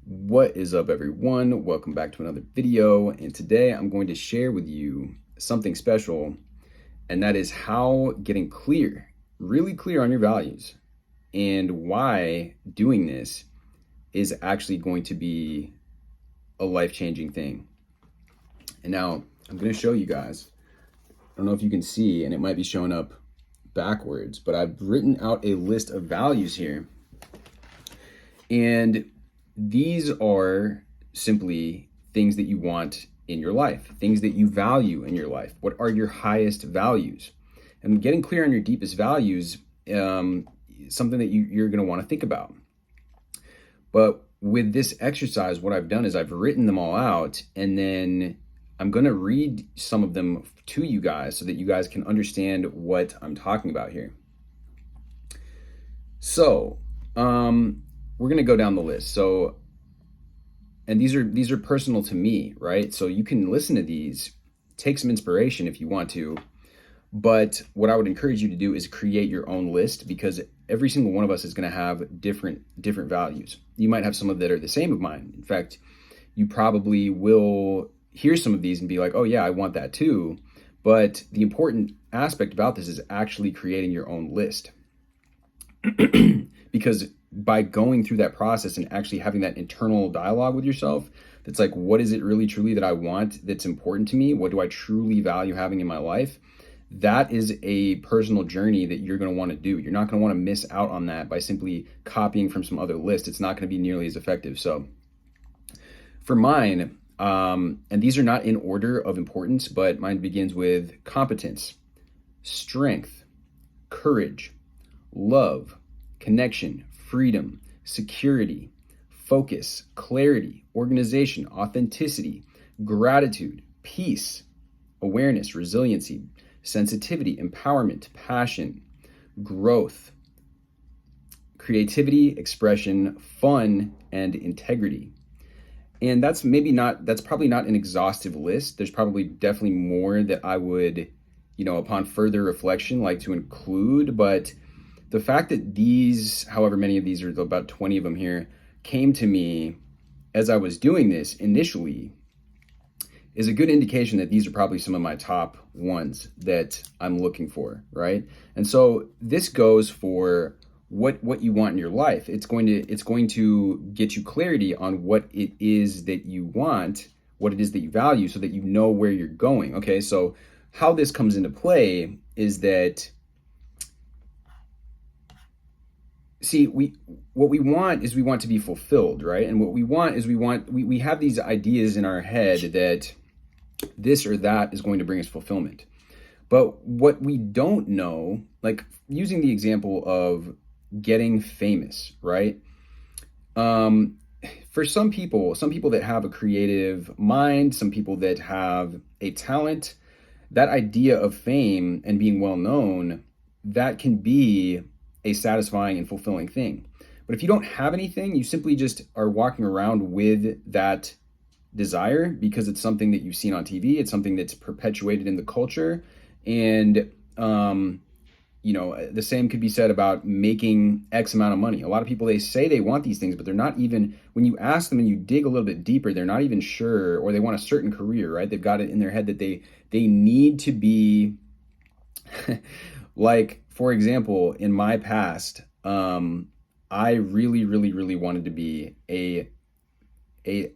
What is up, everyone? Welcome back to another video. And today I'm going to share with you something special, and that is how getting clear, really clear on your values and why doing this is actually going to be a life-changing thing. And now I'm going to show you guys. I don't know if you can see, and it might be showing up backwards, but I've written out a list of values here. And these are simply things that you want in your life, things that you value in your life. What are your highest values? And getting clear on your deepest values, something that you're going to want to think about. But with this exercise, what I've done is I've written them all out, and then I'm going to read some of them to you guys so that you guys can understand what I'm talking about here. So, we're going to go down the list. So, and these are personal to me, right? So you can listen to these, take some inspiration if you want to. But what I would encourage you to do is create your own list, because every single one of us is going to have different values. You might have some of that are the same of mine. In fact, you probably will hear some of these and be like, oh yeah, I want that too. But the important aspect about this is actually creating your own list. Because by going through that process and actually having that internal dialogue with yourself, that's like, what is it really truly that I want, that's important to me? What do I truly value having in my life? That is a personal journey that you're going to want to do. You're not going to want to miss out on that by simply copying from some other list. It's not going to be nearly as effective. So for mine, and these are not in order of importance, but mine begins with competence, strength, courage, love, connection, freedom, security, focus, clarity, organization, authenticity, gratitude, peace, awareness, resiliency, sensitivity, empowerment, passion, growth, creativity, expression, fun, and integrity. And that's probably not an exhaustive list. There's probably definitely more that I would, upon further reflection, like to include. But the fact that these, however many of these, are about 20 of them here, came to me as I was doing this initially is a good indication that these are probably some of my top ones that I'm looking for, right? And so this goes for what you want in your life. It's going to get you clarity on what it is that you want, what it is that you value, so that you know where you're going. Okay, so how this comes into play is that, see, what we want to be fulfilled, right? And what we want is we have these ideas in our head that this or that is going to bring us fulfillment. But what we don't know, like using the example of getting famous, right? For some people that have a creative mind, some people that have a talent, that idea of fame and being well known, that can be a satisfying and fulfilling thing. But if you don't have anything, you simply just are walking around with that desire because it's something that you've seen on TV, it's something that's perpetuated in the culture. And the same could be said about making X amount of money. A lot of people, they say they want these things, but they're not even, when you ask them and you dig a little bit deeper, they're not even sure, or they want a certain career, right? They've got it in their head that they need to be like, for example, in my past, I really, really, really wanted to be a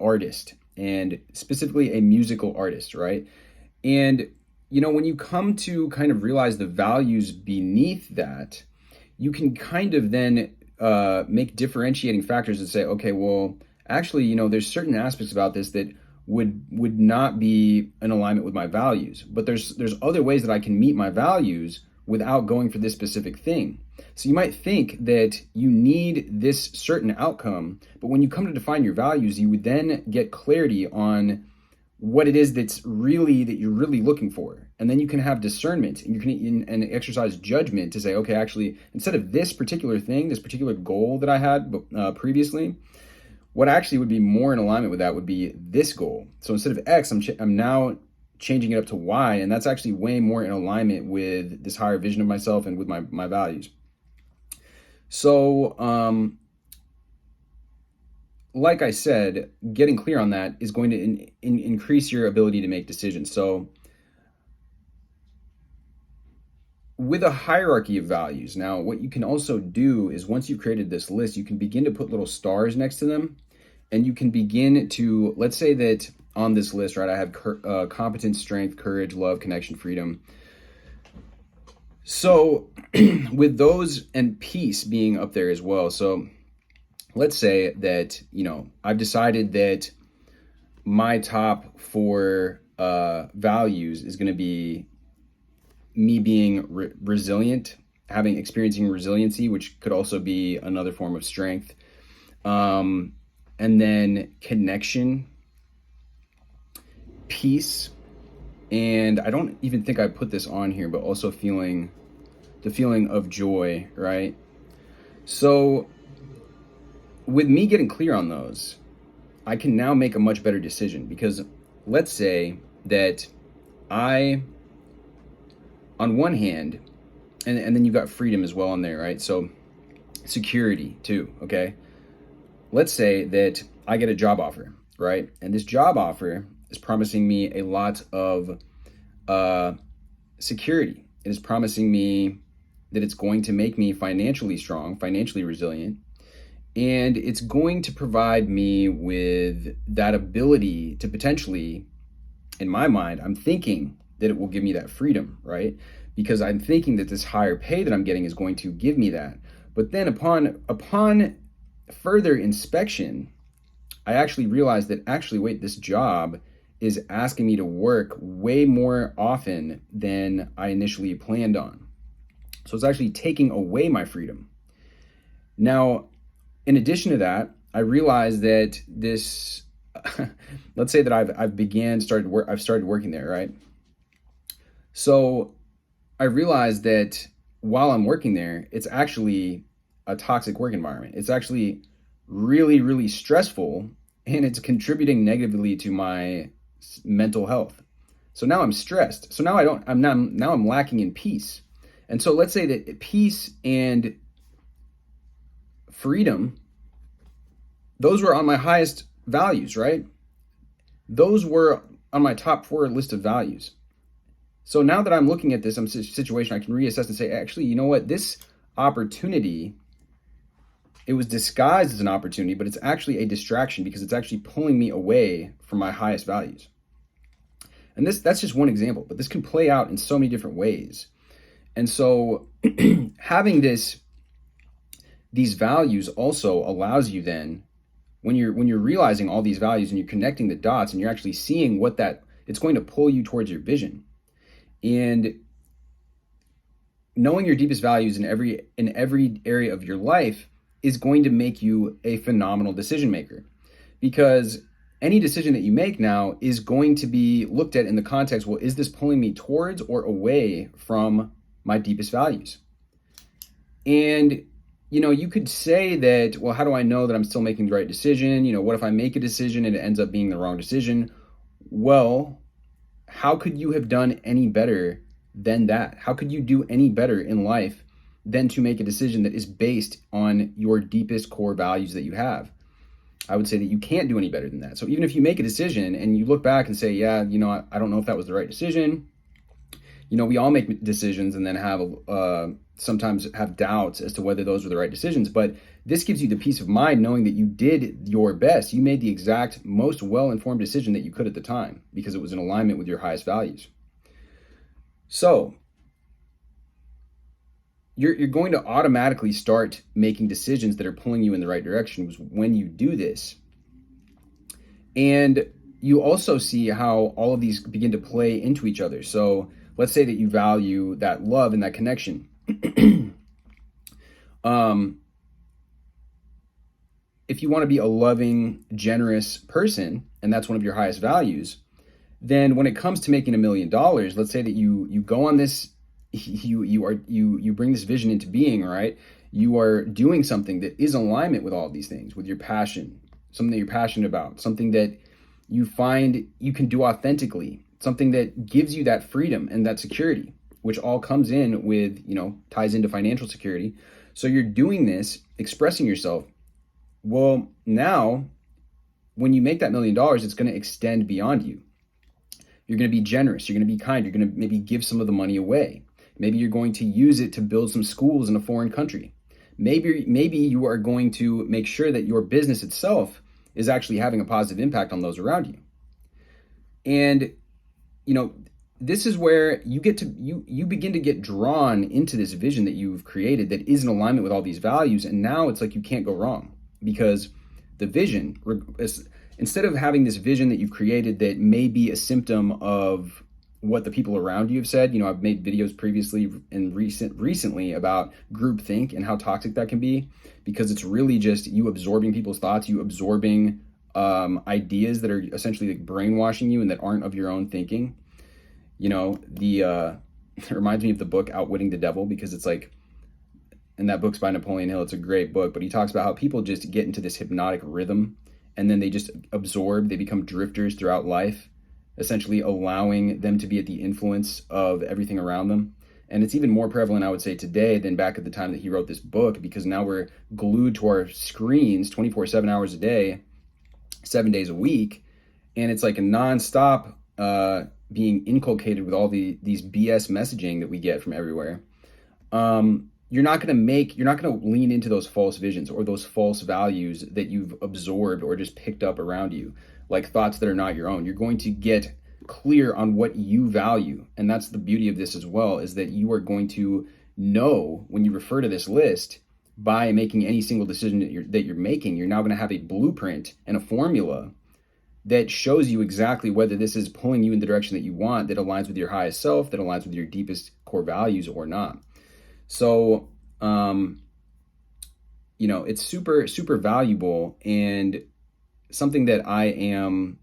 artist, and specifically a musical artist, right? And when you come to kind of realize the values beneath that, you can kind of then make differentiating factors and say, okay, well, actually, there's certain aspects about this that would not be in alignment with my values, but there's other ways that I can meet my values without going for this specific thing. So you might think that you need this certain outcome, but when you come to define your values, you would then get clarity on what it is that you're really looking for. And then you can have discernment, and you can exercise judgment to say, okay, actually, instead of this particular thing, this particular goal that I had previously, what actually would be more in alignment with that would be this goal. So instead of X, I'm now changing it up to Y, and that's actually way more in alignment with this higher vision of myself and with my values. So like I said, getting clear on that is going to increase your ability to make decisions. So with a hierarchy of values, now what you can also do is once you've created this list, you can begin to put little stars next to them, and you can begin to, let's say that on this list, right, I have competence, strength, courage, love, connection, freedom. So with those, and peace being up there as well. So let's say that, I've decided that my top four values is going to be me being resilient, experiencing resiliency, which could also be another form of strength. And then connection, peace, and I don't even think I put this on here, but also the feeling of joy, right? So with me getting clear on those, I can now make a much better decision, because let's say that on one hand, and then you've got freedom as well on there, right? So security too, okay? Let's say that I get a job offer, right? And this job offer is promising me a lot of security. It is promising me that it's going to make me financially strong, financially resilient, and it's going to provide me with that ability to potentially, in my mind, I'm thinking that it will give me that freedom, right? Because I'm thinking that this higher pay that I'm getting is going to give me that. But then upon further inspection, I actually realized that wait, this job is asking me to work way more often than I initially planned on. So it's actually taking away my freedom. Now, in addition to that, I realized that this, let's say that I've started working there, right? So I realized that while I'm working there, it's actually a toxic work environment. It's actually really, really stressful, and it's contributing negatively to my mental health. So now I'm stressed. So now I'm lacking in peace. And so let's say that peace and freedom, those were on my highest values, right? Those were on my top 4 list of values. So now that I'm looking at this situation, I can reassess and say, actually, you know what? This opportunity, it was disguised as an opportunity, but it's actually a distraction, because it's actually pulling me away from my highest values. And that's just one example, but this can play out in so many different ways. And so having these values also allows you then, when you're realizing all these values and you're connecting the dots and you're actually seeing it's going to pull you towards your vision. And knowing your deepest values in every area of your life is going to make you a phenomenal decision maker, because any decision that you make now is going to be looked at in the context, well, is this pulling me towards or away from my deepest values? And you could say that, well, how do I know that I'm still making the right decision? What if I make a decision and it ends up being the wrong decision? Well, how could you have done any better than that? How could you do any better in life than to make a decision that is based on your deepest core values that you have? I would say that you can't do any better than that. So even if you make a decision and you look back and say, yeah, I don't know if that was the right decision. We all make decisions and then have sometimes have doubts as to whether those were the right decisions. But this gives you the peace of mind knowing that you did your best. You made the exact most well-informed decision that you could at the time, because it was in alignment with your highest values. So you're going to automatically start making decisions that are pulling you in the right direction when you do this. And you also see how all of these begin to play into each other. So let's say that you value that love and that connection. If you want to be a loving, generous person, and that's one of your highest values, then when it comes to making $1 million, let's say that you go on this, you bring this vision into being, right? You are doing something that is in alignment with all of these things, with your passion, something that you're passionate about, something that you find you can do authentically, something that gives you that freedom and that security, which all comes in with, ties into financial security. So you're doing this, expressing yourself. Well, now when you make that $1 million, it's going to extend beyond you. You're going to be generous. You're going to be kind. You're going to maybe give some of the money away. Maybe you're going to use it to build some schools in a foreign country. Maybe you are going to make sure that your business itself is actually having a positive impact on those around you. And, this is where you begin to get drawn into this vision that you've created that is in alignment with all these values. And now it's like you can't go wrong, because the vision, instead of having this vision that you've created that may be a symptom of what the people around you have said. I've made videos previously and recently about groupthink and how toxic that can be, because it's really just you absorbing people's thoughts, you absorbing ideas that are essentially like brainwashing you and that aren't of your own thinking. It reminds me of the book Outwitting the Devil, because it's like, and that book's by Napoleon Hill. It's a great book, but he talks about how people just get into this hypnotic rhythm and then they just absorb, they become drifters throughout life, essentially allowing them to be at the influence of everything around them. And it's even more prevalent, I would say, today than back at the time that he wrote this book, because now we're glued to our screens 24/7 hours a day, 7 days a week. And it's like a nonstop being inculcated with all these BS messaging that we get from everywhere. You're not going to lean into those false visions or those false values that you've absorbed or just picked up around you, like thoughts that are not your own. You're going to get clear on what you value. And that's the beauty of this as well, is that you are going to know when you refer to this list, by making any single decision that you're making, you're now going to have a blueprint and a formula that shows you exactly whether this is pulling you in the direction that you want, that aligns with your highest self, that aligns with your deepest core values or not. So, it's super, super valuable, and something that I am,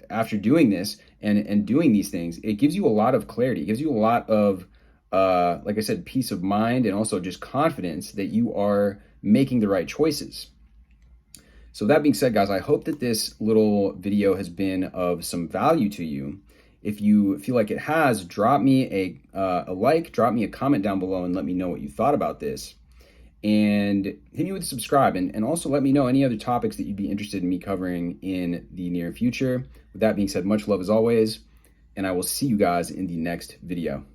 after doing this and doing these things, it gives you a lot of clarity. It gives you a lot of, like I said, peace of mind, and also just confidence that you are making the right choices. So that being said, guys, I hope that this little video has been of some value to you. If you feel like it has, drop me a like, drop me a comment down below, and let me know what you thought about this. And hit me with subscribe, and also let me know any other topics that you'd be interested in me covering in the near future. With that being said, much love as always, and I will see you guys in the next video.